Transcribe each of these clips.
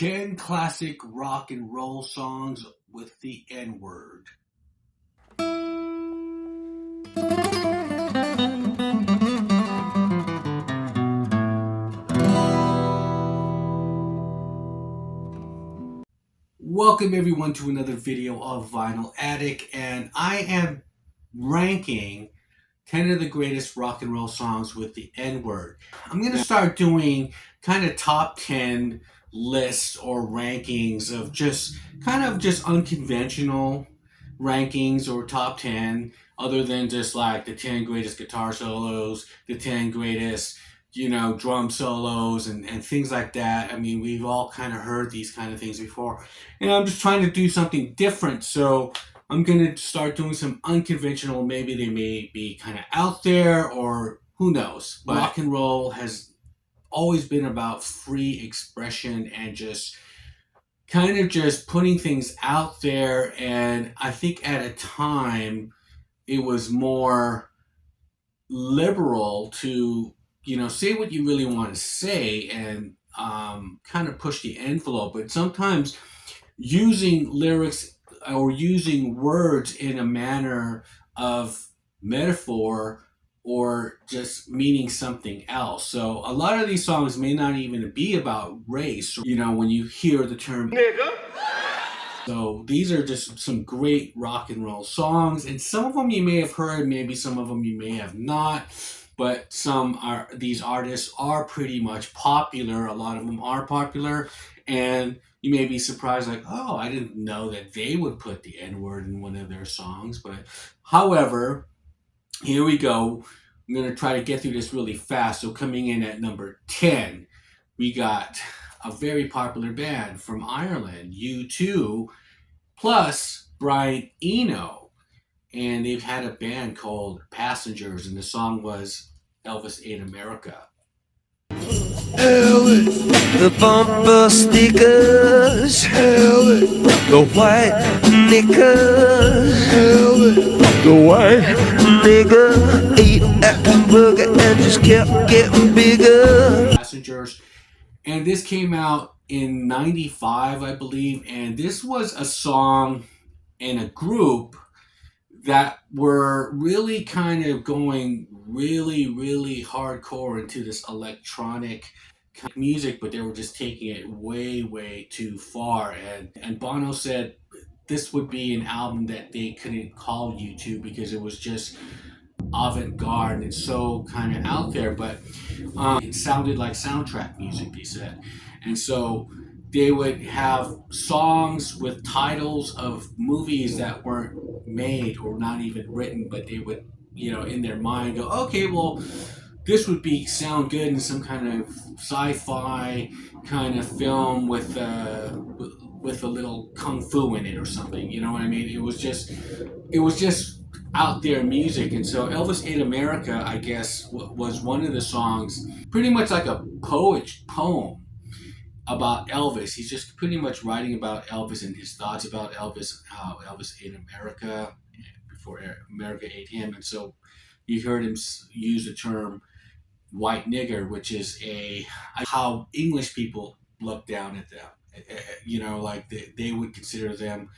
10 classic rock and roll songs with the N-word. Welcome everyone to another video of Vinyl Addict, and I am ranking 10 of the greatest rock and roll songs with the N-word. I'm going to start doing kind of top 10 lists or rankings of just unconventional rankings or top 10, other than just like the 10 greatest guitar solos, the 10 greatest drum solos and things like that. I mean, we've all kind of heard these kind of things before, and I'm just trying to do something different. So I'm going to start doing some unconventional. Maybe they may be kind of out there, or who knows. But rock and roll has always been about free expression and just kind of just putting things out there. And I think at a time it was more liberal to say what you really want to say and kind of push the envelope. But sometimes using lyrics or using words in a manner of metaphor or just meaning something else. So a lot of these songs may not even be about race, when you hear the term nigga. So these are just some great rock and roll songs, and some of them you may have heard, maybe some of them you may have not, but these artists are pretty much popular. A lot of them are popular, and you may be surprised, like, oh, I didn't know that they would put the N-word in one of their songs. But however, here we go. I'm going to try to get through this really fast. So coming in at number 10, we got a very popular band from Ireland, U2, plus Brian Eno. And they've had a band called Passengers, and the song was Elvis Ate America. Elvis, the bumper stickers, Elvis, the white knickers, Elvis, the white nigga ate that hamburger and just kept getting bigger. Passengers. And this came out in 95, I believe, and this was a song and a group that were really kind of going really hardcore into this electronic kind of music, but they were just taking it way too far. And Bono said this would be an album that they couldn't call U2 because it was just avant-garde and it's so kind of out there, but it sounded like soundtrack music, they said. And so they would have songs with titles of movies that weren't made or not even written, but they would, in their mind go, okay, well, this would sound good in some kind of sci-fi kind of film with a little kung fu in it or something. You know what I mean? It was just out there music. And so Elvis Ate America, I guess, was one of the songs, pretty much like a poem about Elvis. He's just pretty much writing about Elvis and his thoughts about Elvis, how Elvis ate America before America ate him. And so you heard him use the term white nigger, which is how English people look down at them. Like they would consider them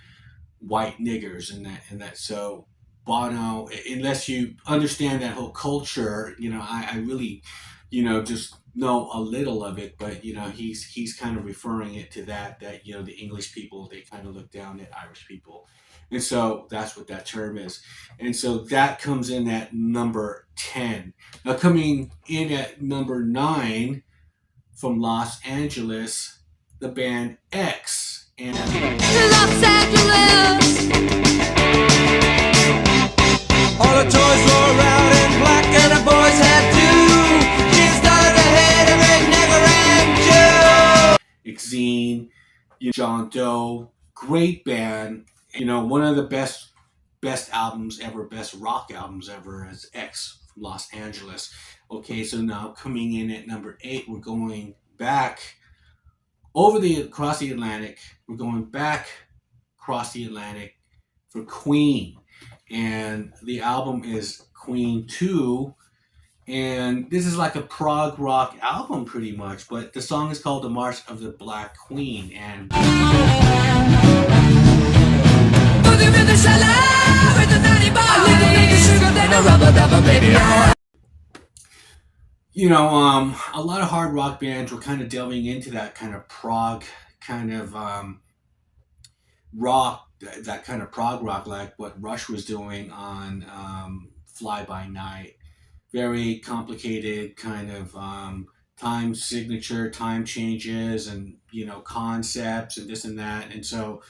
white niggers and that. So Bono, unless you understand that whole culture, I really, just know a little of it, but he's kind of referring it to that the English people, they kind of look down at Irish people, and so that's what that term is. And so that comes in at number 10. Now coming in at number 9 from Los Angeles, the band X, and Los Angeles. All the toys were out in black and the boys had two. She started to hit every nigger and Joe. Exene, John Doe, great band. One of the best albums ever, best rock albums ever is X from Los Angeles. Okay, so now coming in at number 8, we're going back across the Atlantic. We're going back across the Atlantic for Queen. And the album is Queen 2, And this is like a prog rock album pretty much, but the song is called The March of the Black Queen. And a lot of hard rock bands were kind of delving into that kind of prog kind of rock, that kind of prog rock, like what Rush was doing on Fly By Night. Very complicated kind of time signature, time changes, and concepts and this and that. And so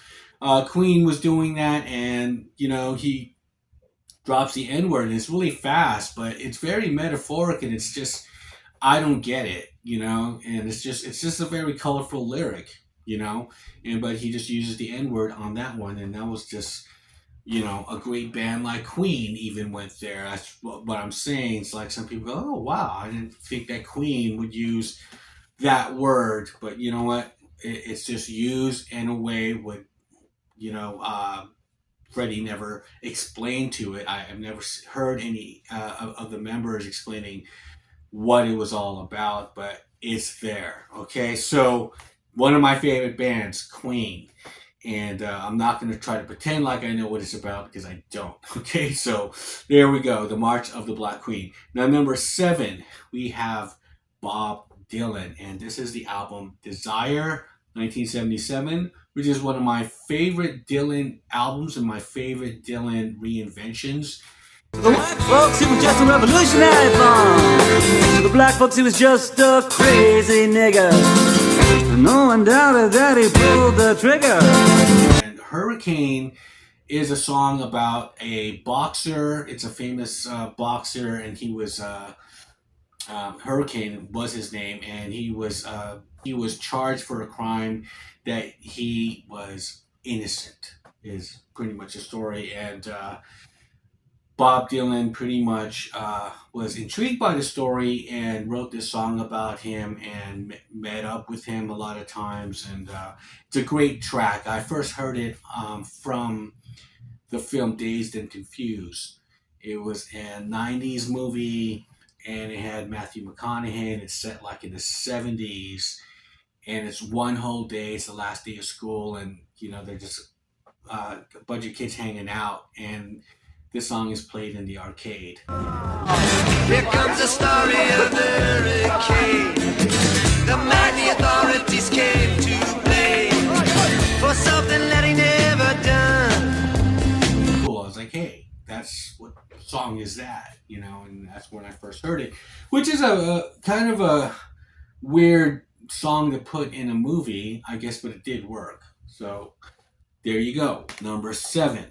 Queen was doing that, and he drops the N word, and it's really fast, but it's very metaphoric, and it's just I don't get it, and it's just a very colorful lyric, and but he just uses the N word on that one, and that was just a great band like Queen even went there. That's what I'm saying. It's like some people go, oh wow, I didn't think that Queen would use that word, but you know what? It's just used in a way with you know. Freddie never explained to it. I've never heard any of the members explaining what it was all about, but it's there. Okay, so one of my favorite bands, Queen, and I'm not going to try to pretend like I know what it's about because I don't. Okay, so there we go, The March of the Black Queen. Now, number 7, we have Bob Dylan, and this is the album Desire, 1977, which is one of my favorite Dylan albums and my favorite Dylan reinventions. To the white folks, he was just a revolutionary bomb. To the black folks, he was just a crazy nigga. No one doubted that he pulled the trigger. And Hurricane is a song about a boxer. It's a famous boxer, and he was Hurricane was his name, and he was charged for a crime that he was innocent. Is pretty much the story, and Bob Dylan pretty much was intrigued by the story and wrote this song about him and met up with him a lot of times. And it's a great track. I first heard it from the film Dazed and Confused. It was a 90s movie, and it had Matthew McConaughey, and it's set like in the 70s. And it's one whole day. It's the last day of school, and they're just a bunch of kids hanging out, and this song is played in the arcade. Here comes the story of the hurricane. The man the authorities came to blame for something that he never done. Cool. I was like, hey, that's what song is that? And that's when I first heard it, which is a kind of a weird song to put in a movie, I guess, but it did work. So there you go. Number 7.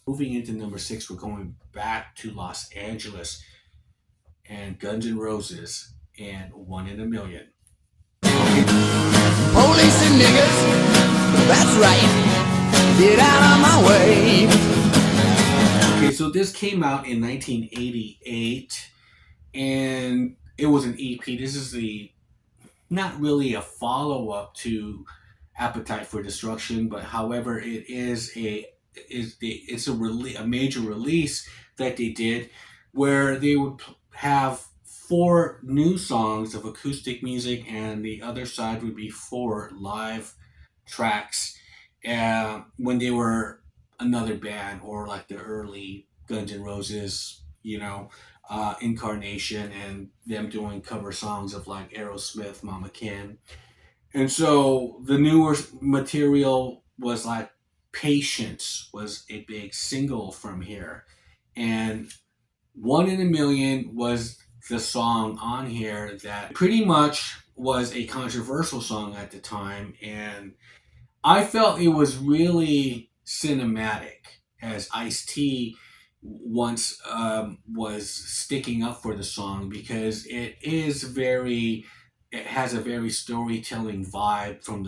Moving into number 6, we're going back to Los Angeles and Guns N' Roses and One in a Million. Police and niggas, that's right. Get out of my way. Okay, so this came out in 1988, and it was an EP. This is not really a follow-up to Appetite for Destruction, but however, it's a major release that they did, where they would have 4 new songs of acoustic music, and the other side would be 4 live tracks. When they were another band, or like the early Guns N' Roses, incarnation, and them doing cover songs of like Aerosmith, Mama Kin. And so the newer material was like Patience was a big single from here. And One in a Million was the song on here that pretty much was a controversial song at the time. And I felt it was really cinematic, as Ice-T once was sticking up for the song, because it has a very storytelling vibe from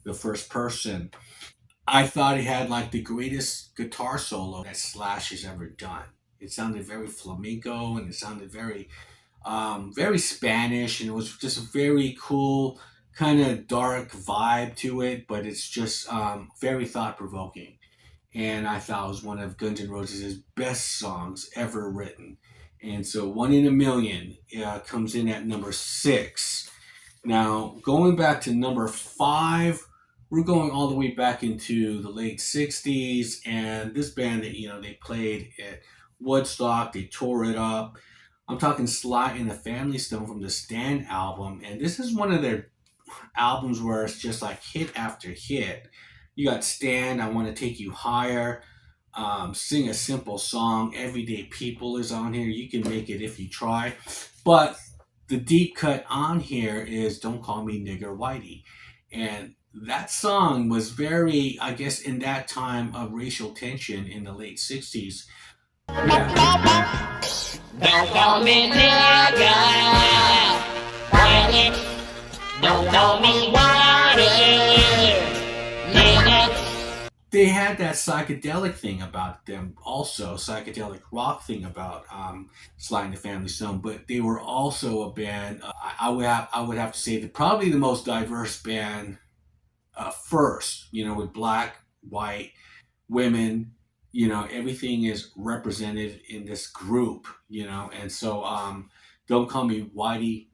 the first person. I thought it had like the greatest guitar solo that Slash has ever done. It sounded very flamenco, and it sounded very Spanish, and it was just a very cool kind of dark vibe to it. But it's just very thought provoking, and I thought it was one of Guns N' Roses' best songs ever written. And so One in a Million comes in at number 6. Now, going back to number 5, we're going all the way back into the late 60s. And this band, that they played at Woodstock, they tore it up. I'm talking Sly and the Family Stone from the Stand album. And this is one of their albums where it's just like hit after hit. You got Stand, I Want to Take You Higher, Sing a Simple Song, Everyday People is on here. You can make it if you try. But the deep cut on here is Don't Call Me Nigger Whitey. And that song was very, I guess, in that time of racial tension in the late 60s. Yeah. Don't call me nigga, whitey. Don't call me whitey, nigga. They had that psychedelic thing about them, also psychedelic rock thing about Sly and the Family Stone. But they were also a band. I would have to say that probably the most diverse band first. With black, white, women. Everything is represented in this group. And so Don't Call Me Whitey,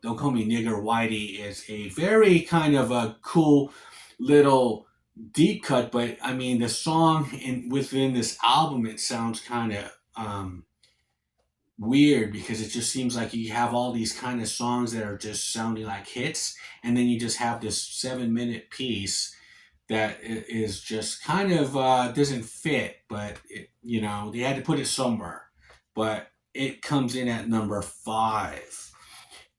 Don't Call Me Nigger Whitey is a very kind of a cool little deep cut. But I mean, the song within this album, it sounds kind of weird, because it just seems like you have all these kind of songs that are just sounding like hits, and then you just have this 7-minute piece that is just kind of doesn't fit. But they had to put it somewhere. But it comes in at number 5.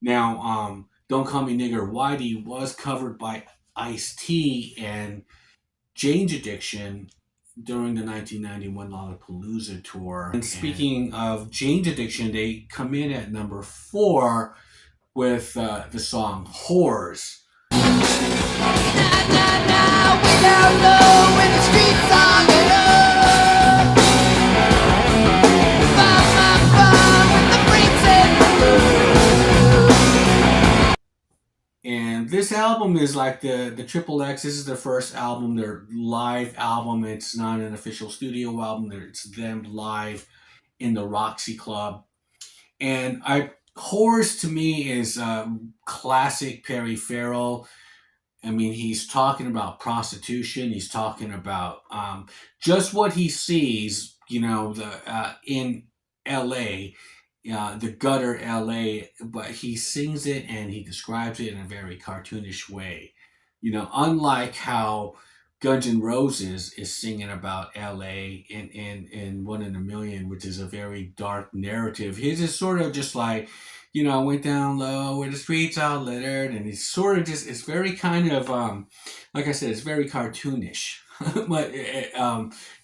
Now, Don't Call Me Nigger Whitey was covered by Ice-T and Jane's Addiction during the 1991 Lollapalooza tour. And speaking of Jane's Addiction, they come in at number 4 with the song Whores. Nah, nah, nah, we down low in the streets on it up. Bum, bum, bum, with the freaks and the And this album is like the Triple X. This is their first album, their live album. It's not an official studio album. It's them live in the Roxy Club. And Whores to me is classic Perry Farrell. I mean, he's talking about prostitution. He's talking about just what he sees, in L.A., the gutter L.A., but he sings it and he describes it in a very cartoonish way. Unlike how Guns N' Roses is singing about L.A. in One in a Million, which is a very dark narrative. His is sort of just like, I went down low where the streets are littered, and it's sort of just, it's very kind of, like I said, it's very cartoonish. But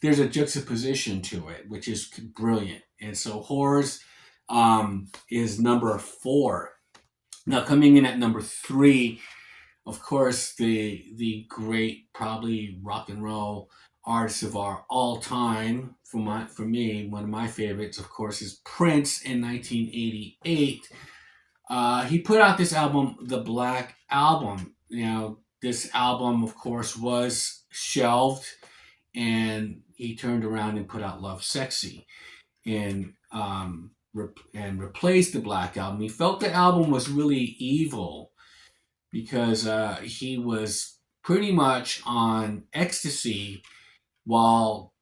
there's a juxtaposition to it, which is brilliant. And so Whores is number 4. Now, coming in at number 3, of course, the great, probably rock and roll artist of our all time, for me, one of my favorites, of course, is Prince in 1988. He put out this album, The Black Album. This album, of course, was shelved, and he turned around and put out Love Sexy, and replaced the Black Album. He felt the album was really evil, because he was pretty much on ecstasy while,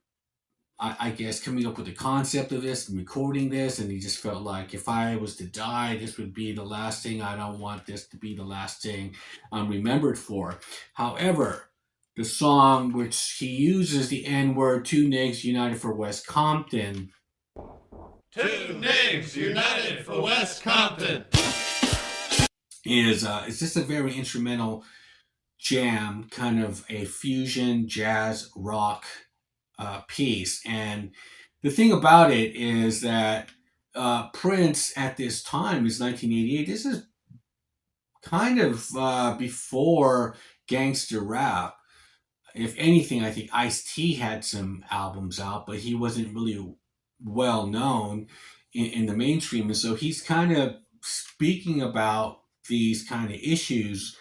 I guess, coming up with the concept of this and recording this. And he just felt like, if I was to die, this would be the last thing. I don't want this to be the last thing I'm remembered for. However, the song, which he uses the N-word, Two Nigs United for West Compton. Two Nigs United for West Compton. Is it's just a very instrumental jam, kind of a fusion jazz rock piece. And the thing about it is that Prince at this time is 1988. This is kind of before gangster rap. If anything, I think Ice-T had some albums out, but he wasn't really well known in the mainstream. And so he's kind of speaking about these kind of issues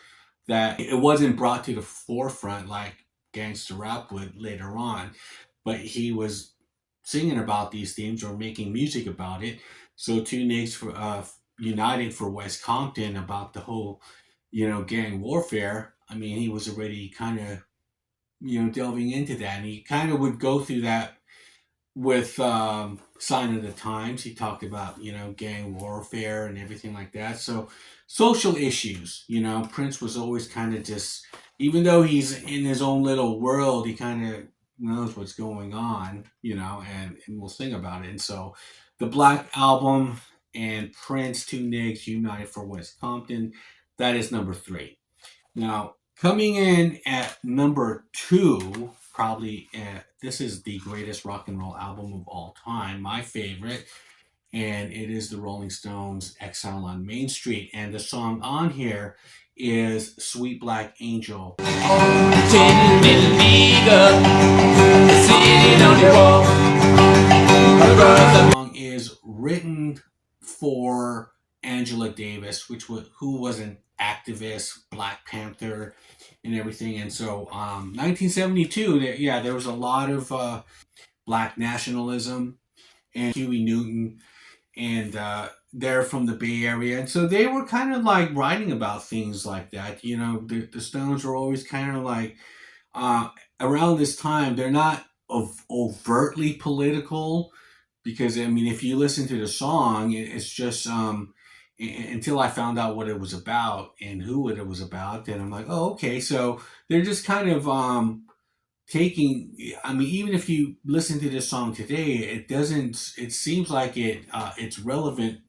that it wasn't brought to the forefront like gangster rap would later on. But he was singing about these themes or making music about it. So two Nicks for united for West Compton about the whole, gang warfare. I mean, he was already kind of delving into that, and he kind of would go through that with Sign of the Times. He talked about gang warfare and everything like that. So social issues. Prince was always kind of just, even though he's in his own little world, he kind of knows what's going on. And will sing about it. And so the Black Album and Prince, Two Nicks, United for West Compton. That is number 3. Now, coming in at number 2, probably this is the greatest rock and roll album of all time, my favorite, and it is the Rolling Stones' Exile on Main Street. And the song on here is Sweet Black Angel. 10 millimeter, sitting on the wall. The song is written for Angela Davis, who was an activist, Black Panther, and everything. And so, 1972, there was a lot of Black nationalism, and Huey Newton, and they're from the Bay Area, and so they were kind of like writing about things like that. The Stones were always kind of like uh, around this time. They're not overtly political, because I mean, if you listen to the song, it's just until I found out what it was about and who it was about, then I'm like, oh, okay. So they're just kind of taking. I mean, even if you listen to this song today, it doesn't. It seems like it's relevant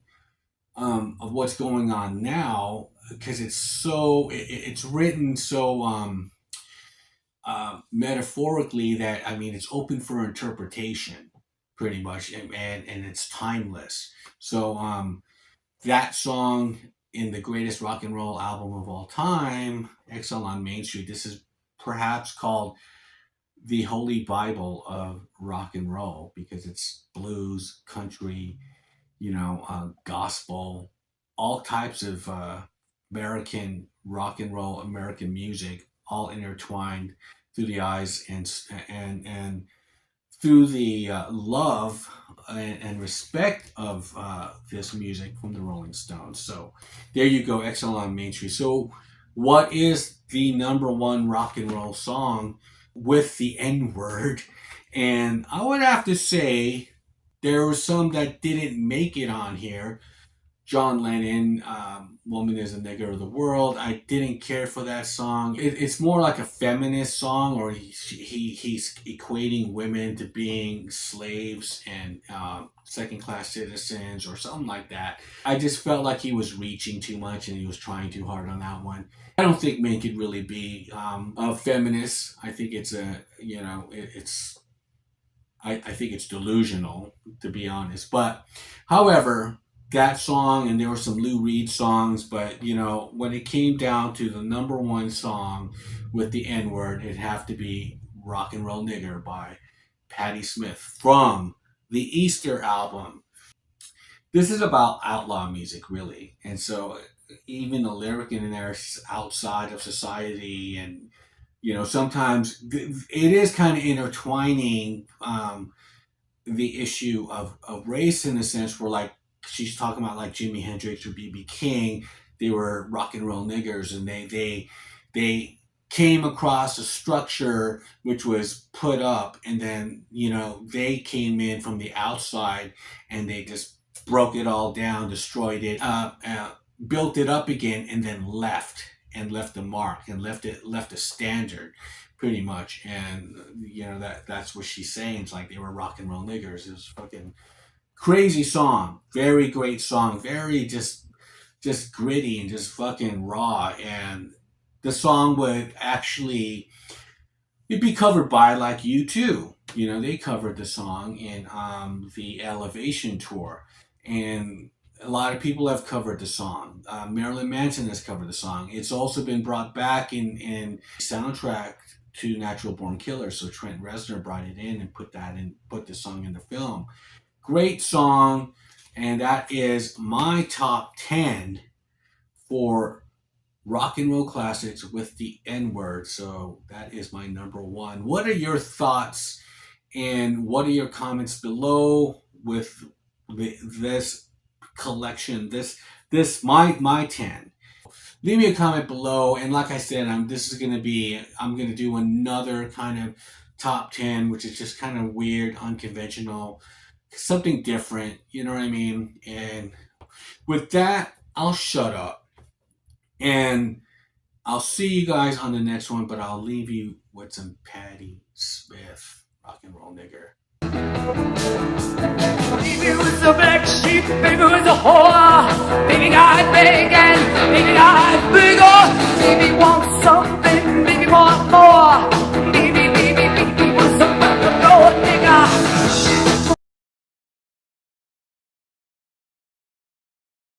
of what's going on now, because it's written so metaphorically that, I mean, it's open for interpretation pretty much, and it's timeless. So that song in the greatest rock and roll album of all time, Exile on Main Street, this is perhaps called the holy Bible of rock and roll, because it's blues, country, gospel, all types of American rock and roll, American music, all intertwined through the eyes and through the love and respect of this music from the Rolling Stones. So there you go, Exile on Main Street. So what is the number 1 rock and roll song with the N word? And I would have to say there were some that didn't make it on here. John Lennon, Woman is a Nigger of the World. I didn't care for that song. It's more like a feminist song, or he's equating women to being slaves and second class citizens or something like that. I just felt like he was reaching too much and he was trying too hard on that one. I don't think men could really be a feminist. I think it's I think it's delusional, to be honest. But, however, that song, and there were some Lou Reed songs, but when it came down to the number 1 song with the N word, it'd have to be Rock and Roll Nigger by Patti Smith from the Easter album. This is about outlaw music, really. And so even the lyric in there is outside of society, and sometimes it is kind of intertwining the issue of race, in a sense where, like, she's talking about like Jimi Hendrix or BB King. They were rock and roll niggers, and they came across a structure which was put up, and then they came in from the outside and they just broke it all down, destroyed it, built it up again, and then left a mark and left a standard, pretty much. And that's what she's saying. It's like they were rock and roll niggers. It was fucking crazy song, very great song, very just gritty and just fucking raw. And the song would actually, it'd be covered by like U2. They covered the song in the Elevation tour, and a lot of people have covered the song. Marilyn Manson has covered the song. It's also been brought back in soundtrack to Natural Born Killers. So Trent Reznor brought it in and put the song in the film. Great song, and that is my top 10 for rock and roll classics with the N word. So that is my number 1. What are your thoughts And what are your comments below with this collection? This my 10. Leave me a comment below. And like I said, I'm gonna do another kind of top 10, which is just kind of weird, unconventional, something different. You know what I mean? And with that, I'll shut up. And I'll see you guys on the next one, but I'll leave you with some Patti Smith, rock and roll nigger. Baby was a black sheep, baby was a horse.